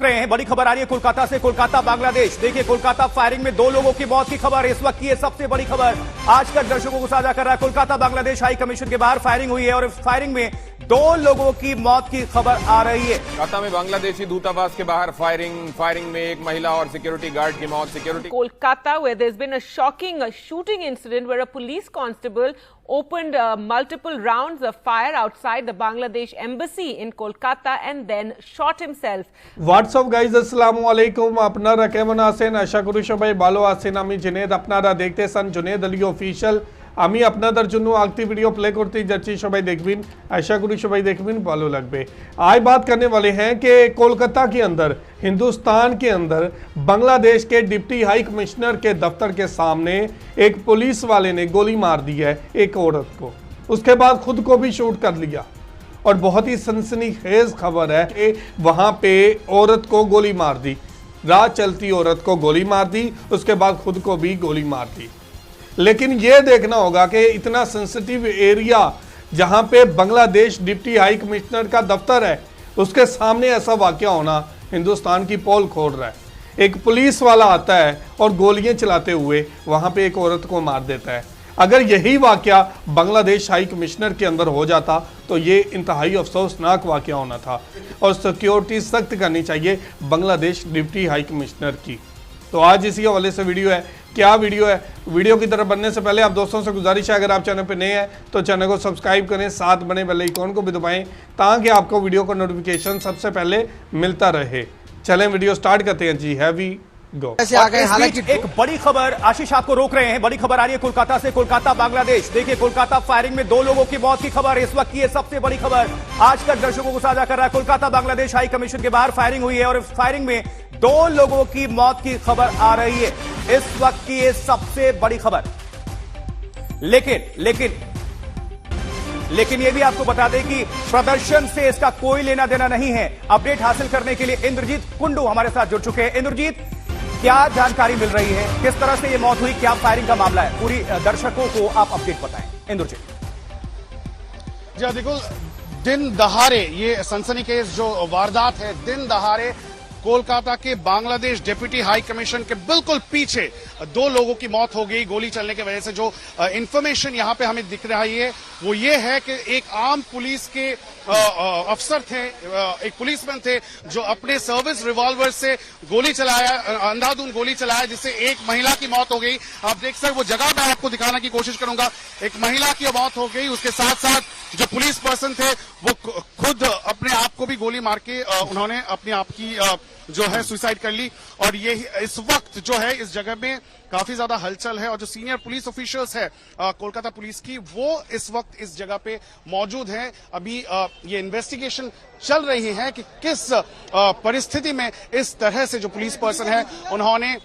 रहे हैं। बड़ी खबर आ रही है कोलकाता से, कोलकाता बांग्लादेश। देखिए कोलकाता फायरिंग में 2 लोगों की मौत की खबर इस वक्त की है सबसे बड़ी खबर आज तक दर्शकों को साझा कर रहा है। कोलकाता बांग्लादेश हाई कमीशन के बाहर फायरिंग हुई है और फायरिंग में 2 लोगों की मौत की खबर आ रही है। कोलकाता में बांग्लादेशी दूतावास के बाहर फायरिंग में एक महिला और सिक्योरिटी गार्ड की मौत। Security Kolkata, where there's been a shocking shooting incident where a police constable opened multiple rounds of fire outside the Bangladesh embassy in Kolkata and then shot himself. WhatsApp guys আসসালামু আলাইকুম, আপনারা কেমন আছেন? আশা করি সবাই ভালো আছেন। আমি জুনেদ, আপনারা দেখতেছেন জুনেদ আলী অফিশিয়াল। আমি আপনাদের জন্য আরেকটি ভিডিও প্লে করতে যাচ্ছি, সবাই দেখবেন। आशा करी सबाई देखबिन भालो लगबे। आज बात करने वाले हैं कि कोलकाता के अंदर, हिंदुस्तान के अंदर बांग्लादेश के डिप्टी हाई कमिश्नर के दफ्तर के सामने एक पुलिस वाले ने गोली मार दी है एक औरत को। उसके बाद खुद को भी शूट कर लिया और बहुत ही सनसनीखेज खबर है कि वहां पे औरत को गोली मार दी, राह चलती औरत को गोली मार दी, उसके बाद खुद को भी गोली मार दी। लेकिन यह देखना होगा कि इतना सेंसिटिव एरिया जहां पे बांग्लादेश डिप्टी हाई कमिश्नर का दफ्तर है, उसके सामने ऐसा वाकया होना हिंदुस्तान की पोल खोल रहा है। एक पुलिस वाला आता है और गोलियां चलाते हुए वहां पे एक औरत को मार देता है। अगर यही वाकया बांग्लादेश हाई कमिश्नर के अंदर हो जाता तो ये इंतहाई अफसोसनाक वाकया होना था और सिक्योरिटी सख्त करनी चाहिए बांग्लादेश डिप्टी हाई कमिश्नर की। तो आज इसी हवाले से वीडियो है। क्या वीडियो है? वीडियो की तरफ बढ़ने से पहले आप दोस्तों से गुजारिश है, अगर आप चैनल पे नए हैं तो चैनल को सब्सक्राइब करें, साथ बने बेल आइकन को भी दबाएं ताकि आपको वीडियो का नोटिफिकेशन सबसे पहले मिलता रहे। चलें वीडियो स्टार्ट करते हैं जी। हैवी गो। हालांकि एक बड़ी खबर, आशीष आपको रोक रहे हैं, बड़ी खबर आ रही है कोलकाता से, कोलकाता बांग्लादेश। देखिए कोलकाता फायरिंग में 2 लोगों की मौत की खबर इस वक्त की है सबसे बड़ी खबर आज तक दर्शकों को साझा कर रहा है। कोलकाता बांग्लादेश हाई कमीशन के बाहर फायरिंग हुई है और फायरिंग में 2 लोगों की मौत की खबर आ रही है इस वक्त की ये सबसे बड़ी खबर। लेकिन यह भी आपको बता दें कि प्रदर्शन से इसका कोई लेना देना नहीं है। अपडेट हासिल करने के लिए इंद्रजीत कुंडू हमारे साथ जुड़ चुके हैं। इंद्रजीत, क्या जानकारी मिल रही है, किस तरह से यह मौत हुई, क्या फायरिंग का मामला है, पूरी दर्शकों को आप अपडेट बताएं। इंद्रजीत जी देखो, दिन दहाड़े ये सनसनीखेज जो वारदात है, दिन दहाड़े कोलकाता के बांग्लादेश डिप्टी हाई कमीशन के बिल्कुल पीछे 2 लोगों की मौत हो गई गोली चलने की वजह से। जो इंफॉर्मेशन यहां पे हमें दिख रही है वो ये है कि एक आम पुलिस के अफसर थे, एक पुलिसमैन थे जो अपने सर्विस रिवॉल्वर से गोली चलाया, अंधाधुंध गोली चलाया, जिससे एक महिला की मौत हो गई। आप देख सकते वो जगह मैं आपको दिखाने की कोशिश करूंगा। एक महिला की मौत हो गई, उसके साथ साथ जो पुलिस पर्सन थे वो खुद अपने आप को भी गोली मार के उन्होंने अपने आप की जो है सुसाइड कर ली। और ये इस वक्त जो है इस जगह में काफी ज्यादा हलचल है और जो सीनियर पुलिस ऑफिशियल्स है कोलकाता पुलिस की, वो इस वक्त इस जगह पे मौजूद हैं। अभी ये इन्वेस्टिगेशन चल रही है कि किस परिस्थिति में इस तरह से जो पुलिस पर्सन है उन्होंने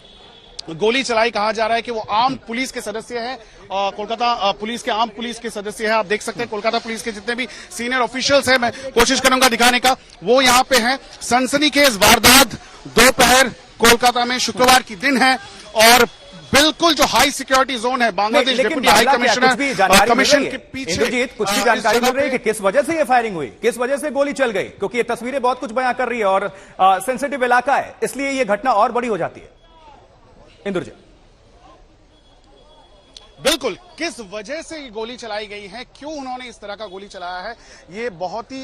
गोली चलाई। कहा जा रहा है कि वो आम पुलिस के सदस्य हैं, कोलकाता पुलिस के आम पुलिस के सदस्य हैं। आप देख सकते हैं कोलकाता पुलिस के जितने भी सीनियर ऑफिशियल्स हैं, मैं कोशिश करूंगा दिखाने का, वो यहाँ पे हैं। सनसनीखेज वारदात दोपहर कोलकाता में शुक्रवार की दिन है और बिल्कुल जो हाई सिक्योरिटी जोन है Bangladesh deputy high commissioner commission के पीछे कुछ भी जानकारी मिल रही है कि किस वजह से ये फायरिंग हुई, किस वजह से गोली चल गई? क्योंकि ये तस्वीरें बहुत कुछ बयां कर रही है और सेंसिटिव इलाका है, इसलिए ये घटना और बड़ी हो जाती है। इंद्रजीत, बिल्कुल किस वजह से ये गोली चलाई गई है, क्यों उन्होंने इस तरह का गोली चलाया है, ये बहुत ही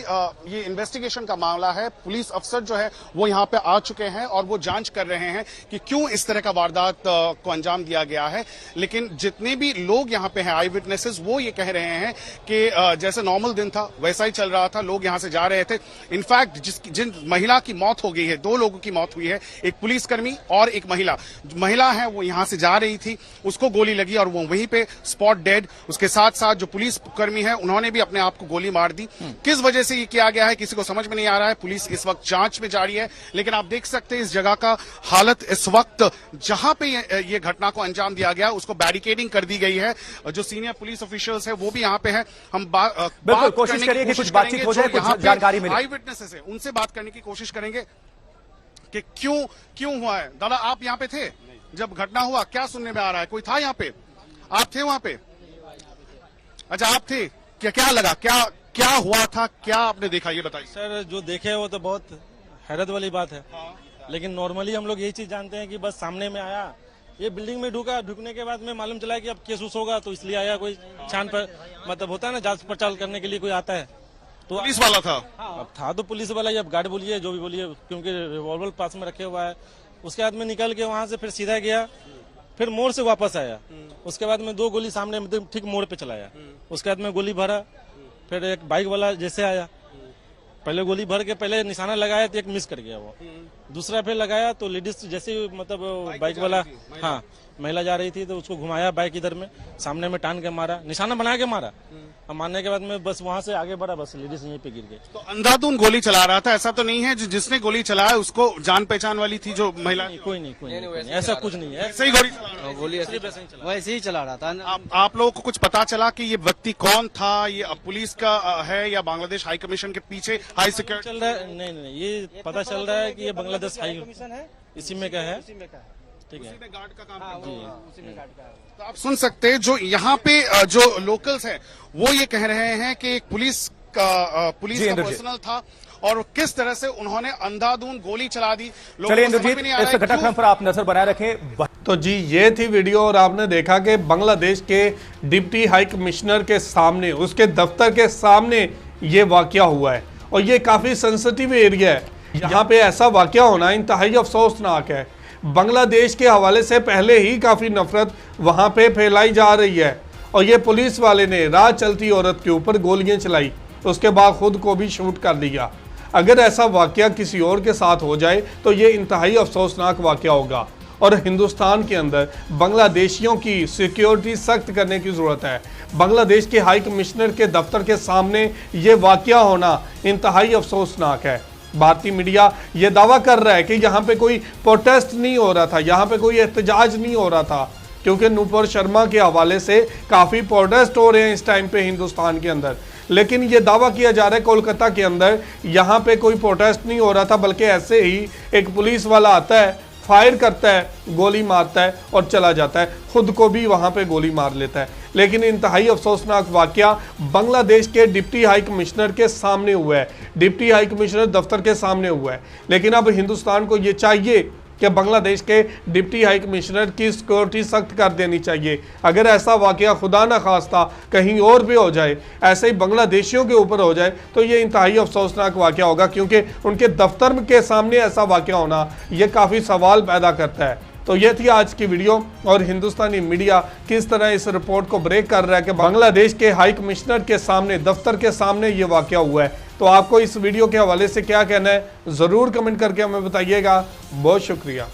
ये इन्वेस्टिगेशन का मामला है। पुलिस अफसर जो है वो यहाँ पे आ चुके हैं और वो जांच कर रहे हैं कि क्यों इस तरह का वारदात को अंजाम दिया गया है। लेकिन जितने भी लोग यहाँ पे हैं आई विटनेसेस, वो ये कह रहे हैं कि जैसे नॉर्मल दिन था वैसा ही चल रहा था, लोग यहाँ से जा रहे थे। इनफैक्ट जिन महिला की मौत हो गई है, 2 लोगों की मौत हुई है, एक पुलिसकर्मी और एक महिला है, वो यहाँ से जा रही थी, उसको गोली लगी और वो वहीं पे स्पॉट डेड। उसके साथ साथ जो पुलिस कर्मी है उन्होंने भी अपने आप को गोली मार दी। किस वजह से ये किया गया है किसी को समझ में नहीं आ रहा है। पुलिस इस वक्त जांच में जारी है, लेकिन आप देख सकते हैं इस जगह का हालत इस वक्त, जहां पे ये घटना को अंजाम दिया गया उसको बैरिकेडिंग कर दी गई है। जो सीनियर पुलिस ऑफिशियल्स है वो भी यहाँ पे है। हम बिल्कुल कोशिश करिए कि कुछ बातचीत हो जाए, कुछ जानकारी मिले। आई विटनेसेस है उनसे बात करने की कोशिश करेंगे कि क्यों हुआ है। दादा, आप यहाँ पे थे जब घटना हुआ? क्या सुनने में आ रहा है? कोई था यहाँ पे? आप थे वहां पे? अच्छा, आप थे। क्या लगा, क्या हुआ था, क्या आपने देखा, ये बताइए। सर, जो देखे वो तो बहुत हैरत वाली बात है। हाँ। लेकिन नॉर्मली हम लोग यही चीज जानते हैं कि बस सामने में आया, ये बिल्डिंग में ढुकने के बाद में मालूम चला कि अब केस उस होगा, तो इसलिए आया कोई छान पर, मतलब होता है ना जांच पड़ताल करने के लिए कोई आता है, तो पुलिस वाला था। अब था तो पुलिस वाला ही, अब गार्ड बोलिए जो भी बोलिए, क्योंकि रिवॉल्वर पास में रखे हुआ है। उसके बाद में निकल के वहां से फिर सीधा गया, फिर मोड़ से वापस आया। उसके बाद में 2 गोली सामने मतलब ठीक मोड़ पे चलाया। उसके बाद में गोली भरा, फिर एक बाइक वाला जैसे आया, पहले गोली भर के पहले निशाना लगाया तो एक मिस कर गया वो, दूसरा फिर लगाया तो लेडीज जैसे मतलब बाइक वाला, हाँ महिला जा रही थी तो उसको घुमाया बाइक इधर में, सामने में टान के मारा, निशाना बना के मारा। अब मारने के बाद में बस वहां से आगे बढ़ा, बस लेडीज यहीं पे गिर गई। तो अंधाधुंध गोली चला रहा था, ऐसा तो नहीं है जिसने गोली चलाया उसको जान पहचान वाली थी जो महिला? कोई नहीं, ऐसा कुछ नहीं है, ऐसे ही गोली चला रहा था। गोली वैसे ही चला रहा था। आप लोगों को कुछ पता चला कि ये व्यक्ति कौन था? ये पुलिस का है या बांग्लादेश हाई कमीशन के पीछे हाई सिक्योरिटी चल रहा है? नहीं, ये पता चल रहा है कि ये बांग्लादेश हाई कमीशन है, इसी में का है, ठीक है। गार्ड का काम तो आप सुन सकते हैं जो यहाँ पे जो लोकल्स हैं वो ये कह रहे हैं कि एक पुलिस का पर्सनल था और किस तरह से उन्होंने अंधाधुंध गोली चला दी। चलिए इंद्रजीत, इस घटनाक्रम पर आप नजर बनाए रखें। तो जी ये थी वीडियो और आपने देखा कि बांग्लादेश के डिप्टी हाई कमिश्नर के सामने, उसके दफ्तर के सामने ये वाकया हुआ है और ये काफ़ी सेंसिटिव एरिया है। यहाँ पे ऐसा वाकया होना इंतहाई अफसोसनाक है। बांग्लादेश के हवाले से पहले ही काफ़ी नफरत वहाँ पे फैलाई जा रही है और ये पुलिस वाले ने राह चलती औरत के ऊपर गोलियां चलाई, उसके बाद खुद को भी शूट कर दिया। अगर ऐसा वाकया किसी और के साथ हो जाए तो ये इंतहाई अफसोसनाक वाकया होगा और हिंदुस्तान के अंदर बांग्लादेशियों की सिक्योरिटी सख्त करने की ज़रूरत है। बांग्लादेश के हाई कमिश्नर के दफ्तर के सामने ये वाकया होना इंतहाई अफसोसनाक है। भारतीय मीडिया ये दावा कर रहा है कि यहाँ पे कोई प्रोटेस्ट नहीं हो रहा था, यहाँ पे कोई एहतजाज नहीं हो रहा था, क्योंकि नूपुर शर्मा के हवाले से काफ़ी प्रोटेस्ट हो रहे हैं इस टाइम पे हिंदुस्तान के अंदर। लेकिन ये दावा किया जा रहा है कोलकाता के अंदर यहाँ पे कोई प्रोटेस्ट नहीं हो रहा था, बल्कि ऐसे ही एक पुलिस वाला आता है, फायर करता है, गोली मारता है और चला जाता है, खुद को भी वहाँ पे गोली मार लेता है। लेकिन इंतहाई अफसोसनाक वाकया बांग्लादेश के डिप्टी हाई कमिश्नर के सामने हुआ है, डिप्टी हाई कमिश्नर दफ्तर के सामने हुआ है। लेकिन अब हिंदुस्तान को ये चाहिए कि बांग्लादेश के डिप्टी हाई कमिश्नर की सिक्योरिटी सख्त कर देनी चाहिए। अगर ऐसा वाकया खुदा न खास्ता कहीं और भी हो जाए, ऐसे ही बांग्लादेशियों के ऊपर हो जाए, तो ये इंतहाई अफसोसनाक वाकया होगा, क्योंकि उनके दफ्तर के सामने ऐसा वाकया होना ये काफ़ी सवाल पैदा करता है। तो ये थी आज की वीडियो और हिंदुस्तानी मीडिया किस तरह इस रिपोर्ट को ब्रेक कर रहा है कि बांग्लादेश के हाई कमिश्नर के सामने, दफ्तर के सामने ये वाकया हुआ है। तो आपको इस वीडियो के हवाले से क्या कहना है ज़रूर कमेंट करके हमें बताइएगा। बहुत शुक्रिया।